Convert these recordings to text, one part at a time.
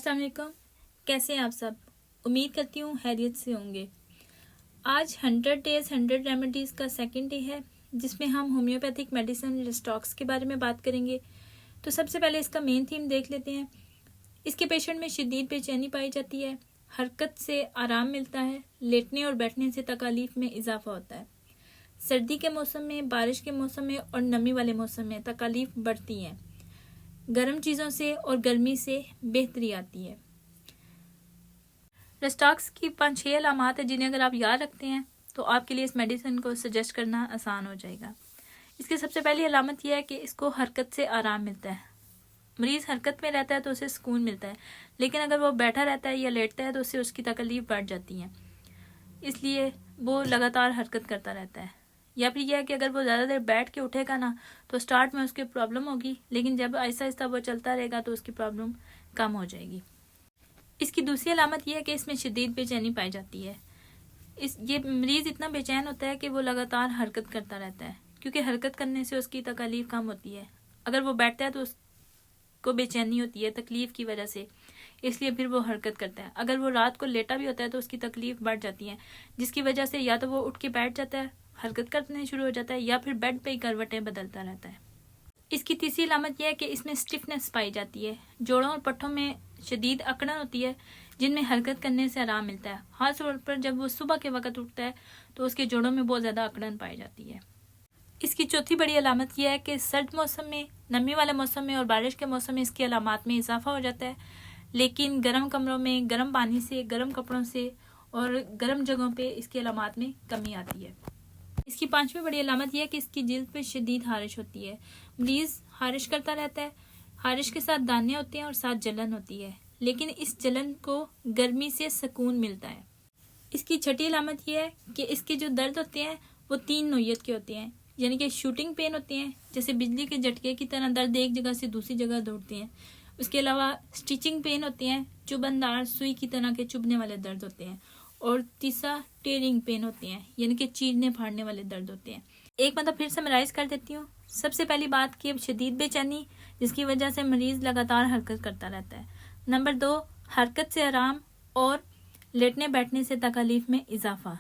السلام علیکم، کیسے ہیں آپ سب؟ امید کرتی ہوں خیریت سے ہوں گے۔ آج 100 days 100 ریمیڈیز کا سیکنڈ ڈے ہے، جس میں ہم ہومیوپیتھک میڈیسن ریسٹاکس کے بارے میں بات کریں گے۔ تو سب سے پہلے اس کا مین تھیم دیکھ لیتے ہیں۔ اس کے پیشنٹ میں شدید بے چینی پائی جاتی ہے، حرکت سے آرام ملتا ہے، لیٹنے اور بیٹھنے سے تکالیف میں اضافہ ہوتا ہے۔ سردی کے موسم میں، بارش کے موسم میں اور نمی والے موسم میں تکالیف بڑھتی ہیں۔ گرم چیزوں سے اور گرمی سے بہتری آتی ہے۔ ریسٹاکس کی 5-6 علامات ہیں جنہیں اگر آپ یاد رکھتے ہیں تو آپ کے لیے اس میڈیسن کو سجیسٹ کرنا آسان ہو جائے گا۔ اس کی سب سے پہلی علامت یہ ہے کہ اس کو حرکت سے آرام ملتا ہے۔ مریض حرکت میں رہتا ہے تو اسے سکون ملتا ہے، لیکن اگر وہ بیٹھا رہتا ہے یا لیٹتا ہے تو اس سے اس کی تکلیف بڑھ جاتی ہیں، اس لیے وہ لگاتار حرکت کرتا رہتا ہے۔ یا پھر یہ ہے کہ اگر وہ زیادہ دیر بیٹھ کے اٹھے گا نا تو سٹارٹ میں اس کی پرابلم ہوگی، لیکن جب آہستہ آہستہ وہ چلتا رہے گا تو اس کی پرابلم کم ہو جائے گی۔ اس کی دوسری علامت یہ ہے کہ اس میں شدید بے چینی پائی جاتی ہے۔ یہ مریض اتنا بے چین ہوتا ہے کہ وہ لگاتار حرکت کرتا رہتا ہے، کیونکہ حرکت کرنے سے اس کی تکلیف کم ہوتی ہے۔ اگر وہ بیٹھتا ہے تو اس کو بے چینی ہوتی ہے تکلیف کی وجہ سے، اس لیے پھر وہ حرکت کرتا ہے۔ اگر وہ رات کو لیٹا بھی ہوتا ہے تو اس کی تکلیف بڑھ جاتی ہے، جس کی وجہ سے یا تو وہ اٹھ کے بیٹھ جاتا ہے، حرکت کرنے شروع ہو جاتا ہے، یا پھر بیڈ پہ ہی کروٹیں بدلتا رہتا ہے۔ اس کی تیسری علامت یہ ہے کہ اس میں سٹفنس پائی جاتی ہے۔ جوڑوں اور پٹھوں میں شدید اکڑن ہوتی ہے، جن میں حرکت کرنے سے آرام ملتا ہے۔ خاص طور پر جب وہ صبح کے وقت اٹھتا ہے تو اس کے جوڑوں میں بہت زیادہ اکڑن پائی جاتی ہے۔ اس کی چوتھی بڑی علامت یہ ہے کہ سرد موسم میں، نمی والے موسم میں اور بارش کے موسم میں اس کی علامات میں اضافہ ہو جاتا ہے، لیکن گرم کمروں میں، گرم پانی سے، گرم کپڑوں سے اور گرم جگہوں پہ اس کی علامات میں کمی آتی ہے۔ اس کی پانچویں بڑی علامت یہ ہے کہ اس کی جلد پہ شدید خارش ہوتی ہے۔ مریض خارش کرتا رہتا ہے، خارش کے ساتھ دانے ہوتے ہیں اور ساتھ جلن ہوتی ہے، لیکن اس جلن کو گرمی سے سکون ملتا ہے۔ اس کی چھٹی علامت یہ ہے کہ اس کے جو درد ہوتے ہیں وہ 3 نوعیت کے ہوتے ہیں، یعنی کہ شوٹنگ پین ہوتے ہیں، جیسے بجلی کے جھٹکے کی طرح درد ایک جگہ سے دوسری جگہ دوڑتے ہیں۔ اس کے علاوہ سٹیچنگ پین ہوتے ہیں، چبھندار سوئی کی طرح کے چبھنے والے درد ہوتے ہیں، اور تیسرا ٹیئرنگ پین ہوتے ہیں، یعنی کہ چیرنے پھاڑنے والے درد ہوتے ہیں۔ ایک مطلب پھر سمرائز کر دیتی ہوں۔ سب سے پہلی بات کہ شدید بے چینی، جس کی وجہ سے مریض لگاتار حرکت کرتا رہتا ہے۔ نمبر 2، حرکت سے آرام اور لیٹنے بیٹھنے سے تکالیف میں اضافہ۔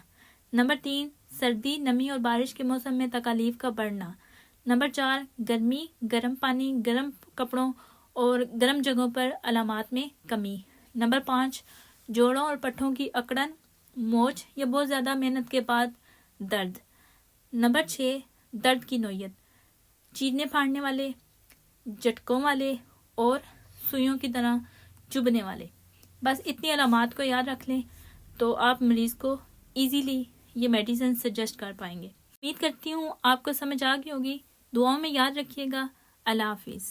نمبر 3، سردی، نمی اور بارش کے موسم میں تکالیف کا بڑھنا۔ نمبر 4، گرمی، گرم پانی، گرم کپڑوں اور گرم جگہوں پر علامات میں کمی۔ نمبر 5، جوڑوں اور پٹھوں کی اکڑن، موچ یا بہت زیادہ محنت کے بعد درد۔ نمبر 6، درد کی نوعیت، چیرنے پھاڑنے والے، جھٹکوں والے اور سوئیوں کی طرح چبھنے والے۔ بس اتنی علامات کو یاد رکھ لیں تو آپ مریض کو ایزیلی یہ میڈیسن سجیسٹ کر پائیں گے۔ امید کرتی ہوں آپ کو سمجھ آ گئی ہوگی۔ دعاؤں میں یاد رکھیے گا۔ اللہ حافظ۔